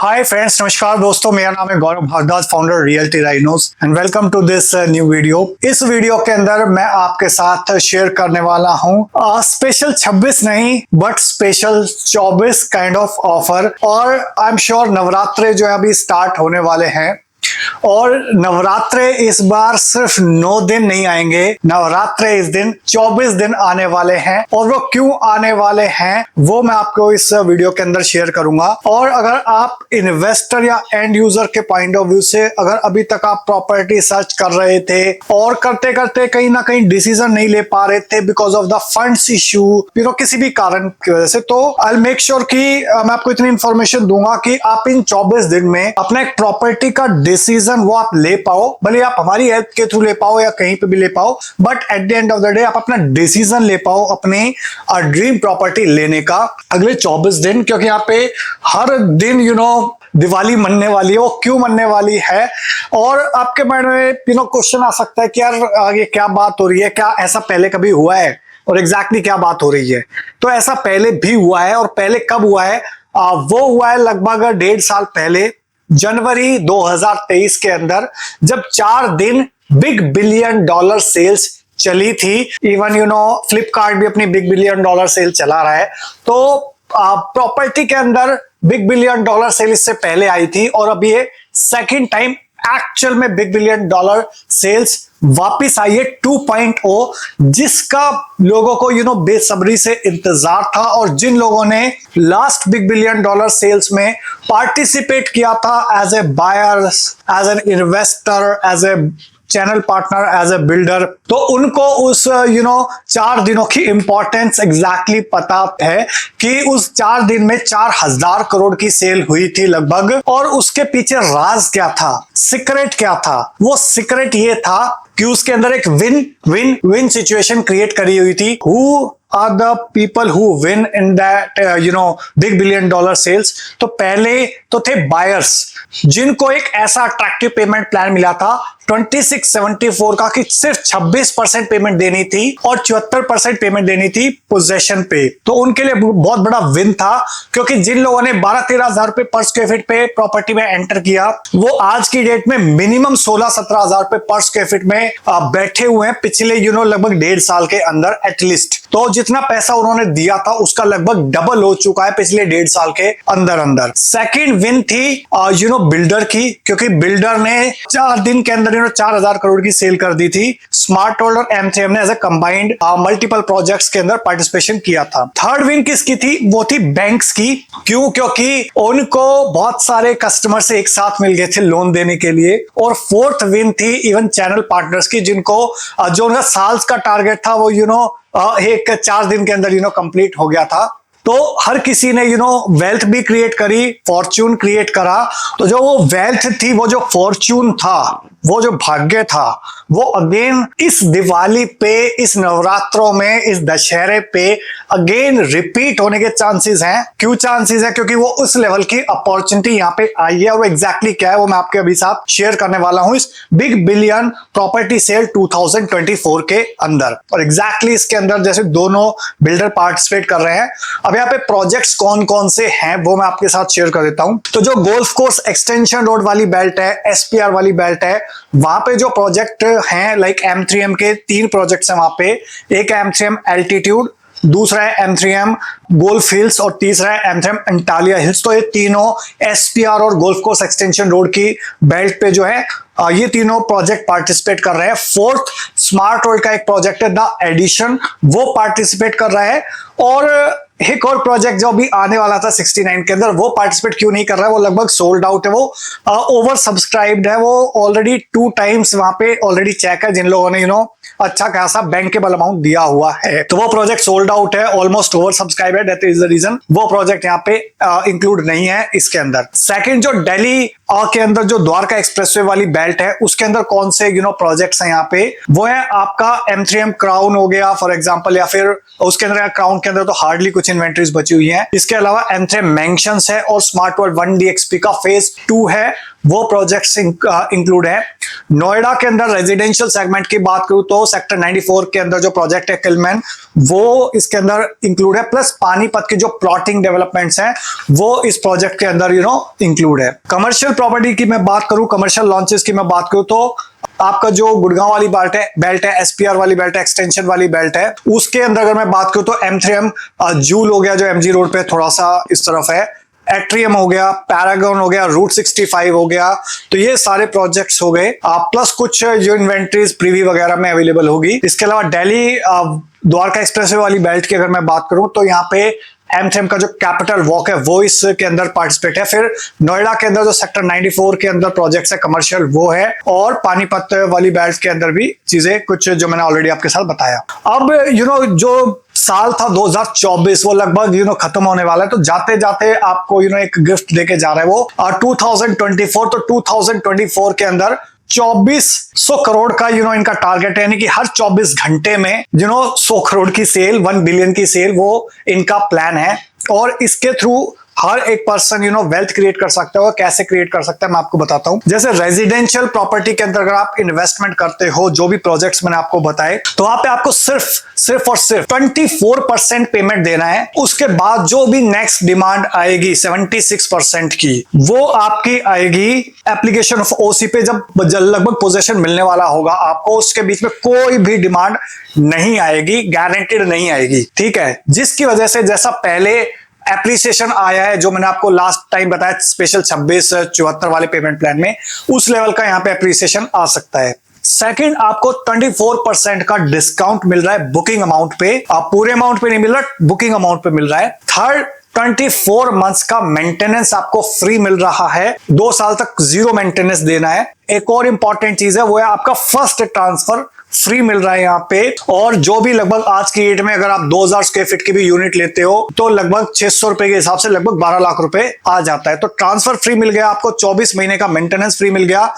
Hi friends, नमस्कार दोस्तों, मेरा नाम है Gaurav Bhardwaj, founder realty rhinos and welcome to this new video. इस वीडियो के अंदर मैं आपके साथ शेयर करने वाला हूं स्पेशल 26 नहीं but special 24 kind of offer. और आई एम श्योर नवरात्रे जो है अभी स्टार्ट होने वाले हैं और नवरात्रे इस बार सिर्फ 9 दिन नहीं आएंगे, नवरात्रे इस दिन 24 दिन आने वाले हैं। और वो क्यों आने वाले हैं वो मैं आपको इस वीडियो के अंदर शेयर करूंगा। और अगर आप इन्वेस्टर या एंड यूजर के पॉइंट ऑफ व्यू से अगर अभी तक आप प्रॉपर्टी सर्च कर रहे थे और करते करते कहीं ना कहीं डिसीजन नहीं ले पा रहे थे because of the funds issue, किसी भी कारण की वजह से, तो आई मेक श्योर कि मैं आपको इतनी इंफॉर्मेशन दूंगा कि आप इन 24 दिन में अपना एक प्रॉपर्टी का डिसीजन वो आप ले पाओ। भले आप हमारी हेल्प के थ्रू ले पाओ या कहीं पे भी ले पाओ, but at the end of the day आप अपना डिसीजन ले पाओ अपने ड्रीम प्रॉपर्टी लेने का अगले 24 दिन। क्योंकि यहाँ पे हर दिन दिवाली मनने वाली है। वो क्यों मनने वाली है और आपके माइंड में क्वेश्चन आ सकता है कि यार आगे क्या बात हो रही है, क्या ऐसा पहले कभी हुआ है और एग्जैक्टली क्या बात हो रही है। तो ऐसा पहले भी हुआ है और पहले कब हुआ है, वो हुआ है लगभग 1.5 साल पहले, जनवरी 2023 के अंदर, जब 4 दिन बिग बिलियन डॉलर सेल्स चली थी। इवन फ्लिपकार्ट भी अपनी बिग बिलियन डॉलर सेल चला रहा है। तो प्रॉपर्टी के अंदर बिग बिलियन डॉलर सेल इससे पहले आई थी और अब ये सेकंड टाइम एक्चुअल में बिग बिलियन डॉलर सेल्स वापिस आई है 2.0, जिसका लोगों को बेसब्री से इंतजार था। और जिन लोगों ने last big billion dollar sales में पार्टिसिपेट किया था as a buyer, as an investor, as a channel partner, as a builder, तो उनको उस 4 दिनों की इंपॉर्टेंस एग्जैक्टली पता है कि उस 4 दिन में 4000 करोड़ की सेल हुई थी लगभग। और उसके पीछे राज क्या था, सीक्रेट क्या था? वो सीक्रेट ये था कि उसके अंदर एक win win win situation create करी हुई थी। Who are the people who win in that big billion dollar sales? तो पहले तो थे बायर्स, जिनको एक ऐसा अट्रैक्टिव पेमेंट प्लान मिला था 2674 का कि सिर्फ 26% पेमेंट देनी थी और 74% पेमेंट देनी थी पोजेशन पे। तो उनके लिए बहुत बड़ा विन था, क्योंकि जिन लोगों ने 12-13 हजार रुपए पर स्क्वायर फीट पे प्रॉपर्टी में एंटर किया, वो आज की डेट में मिनिमम 16-17 हजार रुपए पर स्क्वायर फीट में बैठे हुए हैं पिछले लगभग 1.5 साल के अंदर एटलीस्ट। तो जितना पैसा उन्होंने दिया था उसका लगभग डबल हो चुका है पिछले 1.5 साल के अंदर। सेकेंड विन थी बिल्डर की, क्योंकि बिल्डर ने 4 दिन के अंदर 4000 करोड़ की सेल कर दी थी। स्मार्ट वर्ल्ड और M3M ने as a combined multiple projects के अंदर पार्टिसिपेशन किया था। थर्ड विन किसकी थी? वो थी बैंक्स की। क्यों? क्योंकि उनको बहुत सारे कस्टमर से एक साथ मिल गए थे लोन देने के लिए। और फोर्थ विन थी इवन चैनल पार्टनर्स की, जिनको जो उनका साल्स का टारगेट था वो एक 4 दिन के अंदर कंप्लीट हो गया था। तो हर किसी ने वेल्थ भी क्रिएट करी, फॉर्च्यून क्रिएट करा। तो जो वो वेल्थ थी, वो जो फॉर्च्यून था, वो जो भाग्य था, वो अगेन इस दिवाली पे, इस नवरात्रों में, इस दशहरे पे अगेन रिपीट होने के चांसेस हैं। क्यों चांसेस है? क्योंकि वो उस लेवल की अपॉर्चुनिटी यहाँ पे आई है। और वो एग्जैक्टली क्या है वो मैं आपके अभी साथ शेयर करने वाला हूं इस बिग बिलियन प्रॉपर्टी सेल 2024 के अंदर। और एग्जैक्टली इसके अंदर जैसे दोनों बिल्डर पार्टिसिपेट कर रहे हैं। अब यहाँ पे प्रोजेक्ट्स कौन कौन से हैं वो मैं आपके साथ शेयर कर देता हूं। तो जो गोल्फ कोर्स एक्सटेंशन रोड वाली बेल्ट है, SPR वाली बेल्ट है, वहां पे जो प्रोजेक्ट हैं लाइक M3M के 3 प्रोजेक्ट्स हैं वहां पे। एक है M3M एल्टीट्यूड, दूसरा है M3M गोल्फ हिल्स और तीसरा है M3M अंटालिया हिल्स। तो ये तीनों SPR और गोल्फ कोर्स एक्सटेंशन रोड की बेल्ट पे जो है ये तीनों प्रोजेक्ट पार्टिसिपेट कर रहे हैं। फोर्थ स्मार्ट वर्ल्ड का एक प्रोजेक्ट है द एडिशन, वो पार्टिसिपेट कर रहा है। और एक और प्रोजेक्ट जो अभी आने वाला था 69 के अंदर, वो पार्टिसिपेट क्यों नहीं कर रहा है? वो लगभग सोल्ड आउट है, वो ओवर सब्सक्राइब्ड है। वो ऑलरेडी 2 टाइम्स वहां पे ऑलरेडी चेक है, जिन लोगों ने अच्छा खासा बैंकेबल अमाउंट दिया हुआ है। तो वो प्रोजेक्ट सोल्ड आउट है, ऑलमोस्ट ओवर सब्सक्राइब है। दैट इज द रीजन वो प्रोजेक्ट यहाँ पे इंक्लूड नहीं है इसके अंदर। सेकंड, जो दिल्ली के अंदर जो द्वारका एक्सप्रेसवे वाली बेल्ट है, उसके अंदर कौन से प्रोजेक्ट्स हैं यहाँ पे? वो है आपका M3M क्राउन हो गया फॉर एग्जांपल, या फिर उसके अंदर क्राउन के अंदर तो हार्डली कुछ इन्वेंट्रीज बची हुई है। इसके अलावा M3M मैंशंस है और स्मार्ट वर्ल्ड 1DXP का फेज 2 है, वो प्रोजेक्ट्स इंक्लूड है। नोएडा के अंदर रेजिडेंशियल सेगमेंट की बात करूं तो हो, सेक्टर 94 के अंदर जो प्रोजेक्ट है किलमैन वो इसके अंदर इंक्लूड है, प्लस पानीपत की जो प्लॉटिंग डेवलपमेंट्स हैं वो इस प्रोजेक्ट के अंदर इंक्लूड है। कमर्शियल प्रॉपर्टी की मैं बात करूं, कमर्शियल लॉन्चेस की मैं बात करूं, तो आपका जो गुड़गांव वाली बेल्ट है, एसपीआर वाली बेल्ट है, एक्सटेंशन वाली बेल्ट है, उसके अंदर अगर मैं बात करूं तो M3M जूल हो गया जो एमजी रोड पे थोड़ा सा इस तरफ है, एट्रियम हो गया, पैरागन हो गया, रूट 65 हो गया, तो ये सारे प्रोजेक्ट्स हो गए। प्लस कुछ जो इन्वेंट्रीज प्रीवी वगैरह में अवेलेबल होगी। इसके अलावा दिल्ली द्वारका एक्सप्रेसवे वाली बेल्ट की अगर मैं बात करूं तो यहाँ पे M3M का जो कैपिटल वॉक है वो इसके अंदर पार्टिसिपेट है। फिर नोएडा के अंदर जो सेक्टर 94 के अंदर प्रोजेक्ट्स है कमर्शियल वो है, और पानीपत वाली बेल्ट के अंदर भी चीजें कुछ जो मैंने ऑलरेडी आपके साथ बताया। अब जो साल था 2024 वो लगभग खत्म होने वाला है, तो जाते जाते आपको एक गिफ्ट देके जा रहा है वो 2024। तो 2024 के अंदर 2400 करोड़ का इनका टारगेट है, यानी कि हर 24 घंटे में 100 करोड़ की सेल, 1 बिलियन की सेल वो इनका प्लान है। और इसके थ्रू हर एक पर्सन वेल्थ क्रिएट कर सकता है। और कैसे क्रिएट कर सकता है मैं आपको बताता हूं। जैसे रेजिडेंशियल प्रॉपर्टी के अंदर अगर आप इन्वेस्टमेंट करते हो, जो भी प्रोजेक्ट्स मैंने आपको बताए, तो वहां पे आपको सिर्फ और सिर्फ 24% पेमेंट देना है। उसके बाद जो भी नेक्स्ट डिमांड आएगी 76% की, वो आपकी आएगी एप्लीकेशन ऑफ ओसी पे, जब लगभग पोजेशन मिलने वाला होगा आपको। उसके बीच में कोई भी डिमांड नहीं आएगी, गारंटेड नहीं आएगी, ठीक है। जिसकी वजह से जैसा पहले एप्रिसिएशन आया है, जो मैंने आपको लास्ट टाइम बताया स्पेशल 2674 वाले पेमेंट प्लान में, उस लेवल का यहां पे एप्रिसिएशन आ सकता है। सेकंड, आपको 24% का डिस्काउंट मिल रहा है बुकिंग अमाउंट पे। आप पूरे अमाउंट पे नहीं मिल रहा, बुकिंग अमाउंट पे मिल रहा है। थर्ड, 24 मंथ्स का मेंटेनेंस आपको फ्री मिल रहा है, 2 साल तक 0 मेंटेनेंस देना है। एक और इंपॉर्टेंट चीज है वो है आपका फर्स्ट ट्रांसफर फ्री मिल रहा है यहाँ पे। और जो भी लगभग आज की डेट में अगर आप 2000 स्क्वायर फीट की भी यूनिट लेते हो तो लगभग 600 रुपए के हिसाब से लगभग 12 लाख रुपए आ जाता है। तो ट्रांसफर फ्री मिल गया आपको, 24 महीने का मेंटेनेंस फ्री मिल गया,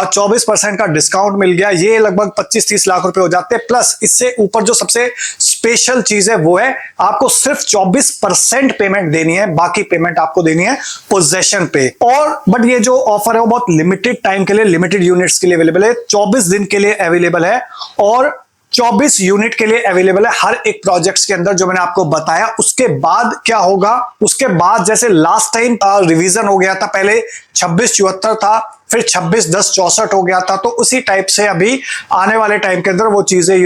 24% का डिस्काउंट मिल गया, ये लगभग 25-30 लाख रुपए हो जाते हैं। प्लस इससे ऊपर जो सबसे स्पेशल चीज है वो है आपको सिर्फ 24% पेमेंट देनी है, बाकी पेमेंट आपको देनी है पोजेशन पे। और बट ये जो ऑफर है वो बहुत लिमिटेड टाइम के लिए, लिमिटेड यूनिट्स के लिए अवेलेबल है, 24 दिन के लिए अवेलेबल है और 24 यूनिट के लिए अवेलेबल है हर एक प्रोजेक्ट्स के अंदर, जो मैंने आपको बताया। उसके बाद क्या होगा, उसके बाद जैसे लास्ट टाइम रिवीजन हो गया था, पहले 2674 था, फिर 261064 हो गया था, तो उसी टाइप से अभी आने वाले टाइम के अंदर वो चीजें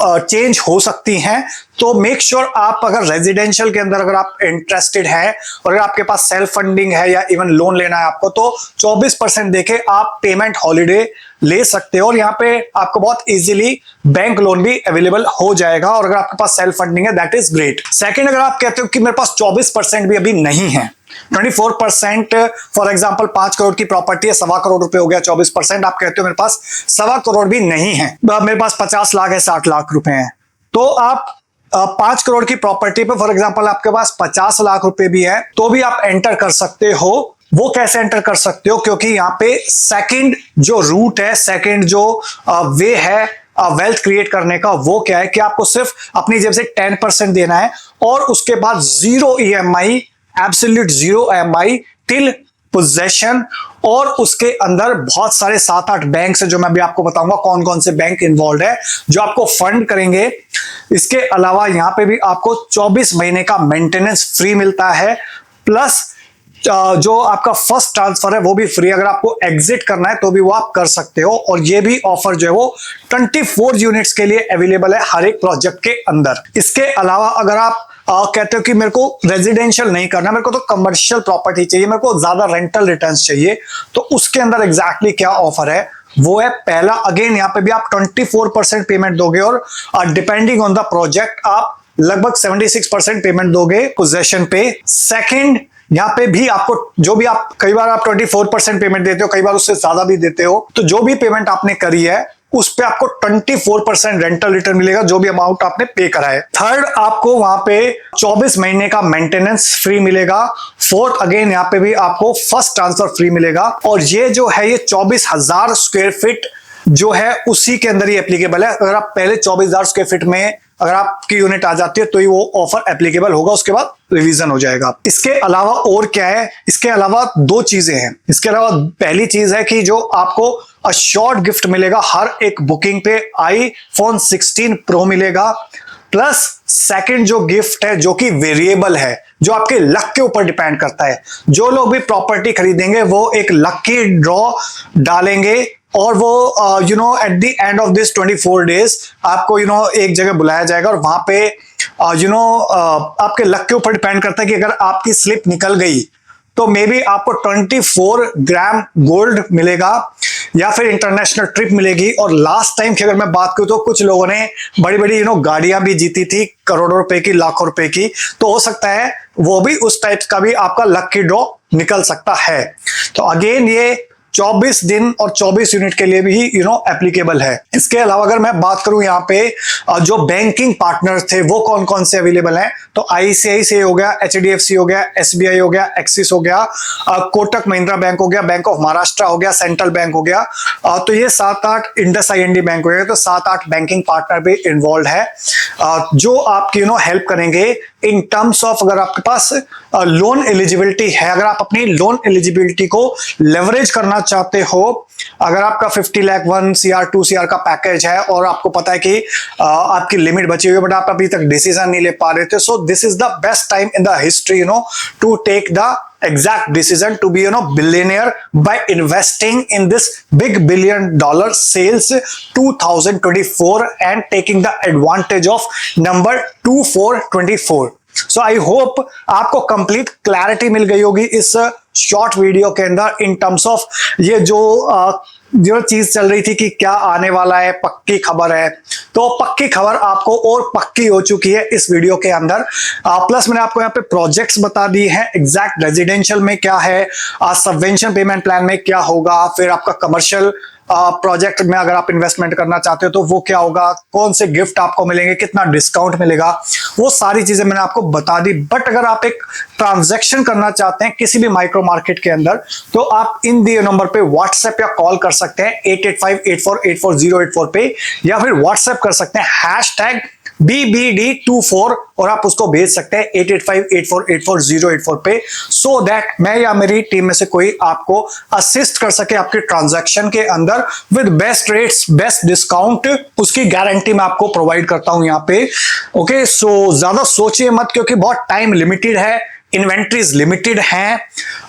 चेंज हो सकती हैं। तो मेक श्योर आप अगर रेजिडेंशियल के अंदर अगर आप इंटरेस्टेड हैं और अगर आपके पास सेल्फ फंडिंग है या इवन लोन लेना है आपको, तो 24% देके आप पेमेंट हॉलीडे ले सकते हो और यहाँ पे आपको बहुत इजीली बैंक लोन भी अवेलेबल हो जाएगा। और अगर आपके पास सेल्फ फंडिंग है दैट इज ग्रेट। सेकंड, अगर आप कहते हो कि मेरे पास 24% भी अभी नहीं है, 24% फॉर एग्जांपल 5 करोड़ की प्रॉपर्टी है, 1.25 करोड़ रुपए हो गया, 24% आप कहते हो मेरे पास 1.25 करोड़ भी नहीं है, मेरे पास 50 लाख है, 60 लाख रुपए हैं, तो आप 5 करोड़ की प्रॉपर्टी पे फॉर एग्जांपल आपके पास 50 लाख रुपए भी है तो भी आप एंटर कर सकते हो। वो कैसे एंटर कर सकते हो, क्योंकि यहाँ पे सेकंड जो रूट है, सेकंड जो वे है वेल्थ क्रिएट करने का, वो क्या है कि आपको सिर्फ अपनी जेब से 10% देना है और उसके बाद 0 EMI, absolute 0 EMI till possession. और उसके अंदर बहुत सारे 7-8 बैंक है, जो मैं अभी आपको बताऊंगा कौन कौन से बैंक इन्वॉल्व है जो आपको फंड करेंगे। इसके अलावा यहाँ पे भी आपको 24 महीने का मेंटेनेंस फ्री मिलता है, प्लस जो आपका फर्स्ट ट्रांसफर है वो भी फ्री। अगर आपको एग्जिट करना है तो भी वो आप कर सकते हो। और ये भी ऑफर जो है वो 24 यूनिट्स के लिए अवेलेबल है हर एक प्रोजेक्ट के अंदर। इसके अलावा अगर आप कहते हो कि मेरे को रेजिडेंशियल नहीं करना, मेरे को तो कमर्शियल प्रॉपर्टी चाहिए, मेरे को ज्यादा रेंटल रिटर्न्स चाहिए, तो उसके अंदर एग्जैक्टली क्या ऑफर है वो है, पहला अगेन यहाँ पे भी आप 24% पेमेंट दोगे और डिपेंडिंग ऑन द प्रोजेक्ट आप लगभग 76% पेमेंट दोगे पोजेशन पे। सेकंड, यहाँ पे भी आपको जो भी आप कई बार आप 24% पेमेंट देते हो, कई बार उससे ज्यादा भी देते हो, तो जो भी पेमेंट आपने करी है उस पे आपको 24% रेंटल रिटर्न मिलेगा, जो भी अमाउंट आपने पे करा है। थर्ड, आपको वहां पे 24 महीने का मेंटेनेंस फ्री मिलेगा। फोर्थ, अगेन यहाँ पे भी आपको फर्स्ट ट्रांसफर फ्री मिलेगा। और ये जो है ये 24,000 स्क्वायर फीट जो है उसी के अंदर ही एप्लीकेबल है। अगर आप पहले 24,000 स्क्वायर फीट में अगर आपकी यूनिट आ जाती है तो ही वो ऑफर एप्लीकेबल होगा, उसके बाद रिवीजन हो जाएगा। इसके अलावा और क्या है, इसके अलावा दो चीजें हैं। इसके अलावा पहली चीज है कि जो आपको अश्योर्ड गिफ्ट मिलेगा हर एक बुकिंग पे, iPhone 16 Pro मिलेगा। प्लस सेकंड जो गिफ्ट है जो कि वेरिएबल है, जो आपके लक के ऊपर डिपेंड करता है। जो लोग भी प्रॉपर्टी खरीदेंगे वो एक लकी ड्रॉ डालेंगे और वो at the end of this 24 days आपको एक जगह बुलाया जाएगा और वहां पे आपके लक के ऊपर डिपेंड करता है कि अगर आपकी स्लिप निकल गई तो मे बी आपको 24 ग्राम गोल्ड मिलेगा या फिर इंटरनेशनल ट्रिप मिलेगी। और लास्ट टाइम की अगर मैं बात करूं तो कुछ लोगों ने बड़ी बड़ी गाड़ियां भी जीती थी, करोड़ों रुपए की, लाखों रुपए की। तो हो सकता है वो भी उस टाइप का भी आपका लकी ड्रॉ निकल सकता है। तो अगेन ये 24 दिन और 24 यूनिट के लिए भी एप्लीकेबल है। इसके अलावा अगर मैं बात करूं यहाँ पे जो बैंकिंग पार्टनर थे वो कौन कौन से अवेलेबल हैं, तो ICICI हो गया, HDFC हो गया, SBI हो गया, एक्सिस हो गया, कोटक महिंद्रा बैंक हो गया, बैंक ऑफ महाराष्ट्र हो गया, सेंट्रल बैंक हो गया। तो ये 7-8 इंडस IND बैंक हो गया। तो 7-8 बैंकिंग पार्टनर भी इन्वॉल्व है जो आपकी हेल्प करेंगे इन टर्म्स ऑफ अगर आपके पास लोन एलिजिबिलिटी है, अगर आप अपनी लोन एलिजिबिलिटी को लेवरेज करना चाहते हो। अगर आपका 50 लाख 1 CR 2 CR का पैकेज है और आपको पता है कि आपकी लिमिट बची हुई है बट आप अभी तक डिसीजन नहीं ले पा रहे थे, so this is the best time in the history to take the exact decision to be billionaire by investing in this big $1 billion sales 2024 and taking the advantage of number 2424. So I hope आपको complete clarity मिल गई होगी इस short video के अंदर in terms of ये जो चीज चल रही थी कि क्या आने वाला है, पक्की खबर है। तो पक्की खबर आपको और पक्की हो चुकी है इस वीडियो के अंदर। प्लस मैंने आपको यहाँ पे प्रोजेक्ट्स बता दिए हैं, एग्जैक्ट रेजिडेंशियल में क्या है, सबवेंशन पेमेंट प्लान में क्या होगा, फिर आपका कमर्शियल प्रोजेक्ट में अगर आप इन्वेस्टमेंट करना चाहते हो तो वो क्या होगा, कौन से गिफ्ट आपको मिलेंगे, कितना डिस्काउंट मिलेगा, वो सारी चीजें मैंने आपको बता दी। बट अगर आप एक ट्रांजैक्शन करना चाहते हैं किसी भी माइक्रो मार्केट के अंदर तो आप इन दिए नंबर पे व्हाट्सएप या कॉल कर सकते हैं 8858484084 पे, या फिर व्हाट्सएप कर सकते हैं #BBD24 और आप उसको भेज सकते हैं 8858484084 पे, सो दैट मैं या मेरी टीम में से कोई आपको असिस्ट कर सके आपके ट्रांजैक्शन के अंदर with best rates, best discount. उसकी गारंटी मैं आपको प्रोवाइड करता हूं यहाँ पे। ओके, सो ज्यादा सोचिए मत क्योंकि बहुत टाइम लिमिटेड है, इन्वेंट्रीज लिमिटेड हैं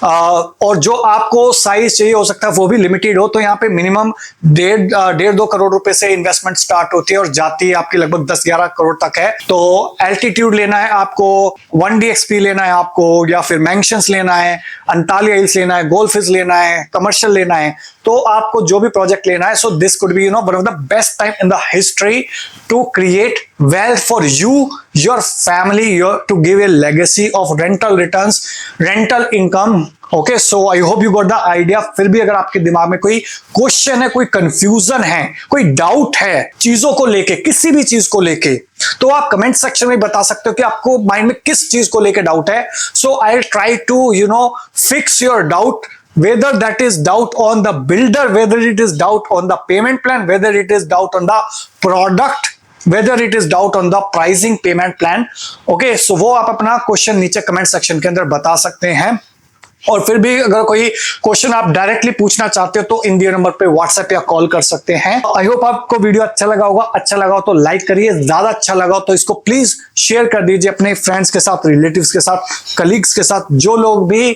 और जो आपको साइज चाहिए हो सकता है वो भी लिमिटेड हो। तो यहाँ पे मिनिमम 1.5-2 करोड़ रुपए से इन्वेस्टमेंट स्टार्ट होती है और जाती है आपकी लगभग 10-11 करोड़ तक है। तो एल्टीट्यूड लेना है आपको, 1DXP लेना है आपको, या फिर मैंशंस लेना है, अंटालिया हिल्स लेना है, गोल्फ हिल्स लेना है, कमर्शियल लेना है, तो आपको जो भी प्रोजेक्ट लेना है, so this could be one of the best time in the history to create wealth for you, your family, to give a legacy of rental returns, rental income. Okay, so I hope you got the idea. फिर भी अगर आपके दिमाग में कोई question है, कोई confusion है, कोई डाउट है चीजों को लेके, किसी भी चीज को लेके, तो आप कमेंट सेक्शन में बता सकते हो कि आपको माइंड में किस चीज को लेके डाउट है। So I'll try to fix your doubt, whether that is doubt on the builder, whether it is doubt on the payment plan, whether it is doubt on the product, whether it is doubt on the pricing payment plan. Okay, so वो आप अपना question नीचे comment section के अंदर बता सकते हैं। और फिर भी अगर कोई क्वेश्चन आप डायरेक्टली पूछना चाहते हो तो इन दिए नंबर पे व्हाट्सएप या कॉल कर सकते हैं। आई होप आपको वीडियो अच्छा लगा होगा। अच्छा लगा हो तो लाइक करिए, ज्यादा अच्छा लगा हो तो इसको प्लीज शेयर कर दीजिए अपने फ्रेंड्स के साथ, रिलेटिव्स के साथ, कलीग्स के साथ, जो लोग भी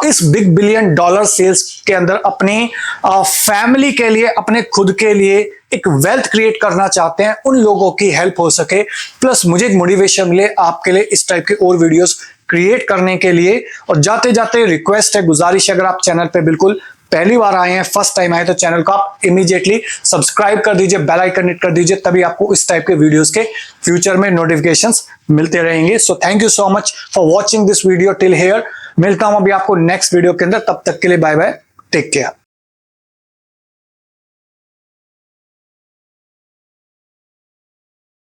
इस $1 बिलियन सेल्स के अंदर अपनी फैमिली के लिए, अपने खुद के लिए एक वेल्थ क्रिएट करना चाहते हैं, उन लोगों की हेल्प हो सके। प्लस मुझे एक मोटिवेशन मिले आपके लिए इस टाइप के और वीडियोस क्रिएट करने के लिए। और जाते जाते रिक्वेस्ट है, गुजारिश है, अगर आप चैनल पे बिल्कुल पहली बार आए हैं, फर्स्ट टाइम आए, तो चैनल को आप इमीडिएटली सब्सक्राइब कर दीजिए, बेल आइकन हिट कर दीजिए, तभी आपको इस टाइप के वीडियोस के फ्यूचर में नोटिफिकेशंस मिलते रहेंगे। So thank you so much for watching this video till here. मिलता हूं अभी आपको नेक्स्ट वीडियो के अंदर, तब तक के लिए बाय बाय, टेक केयर।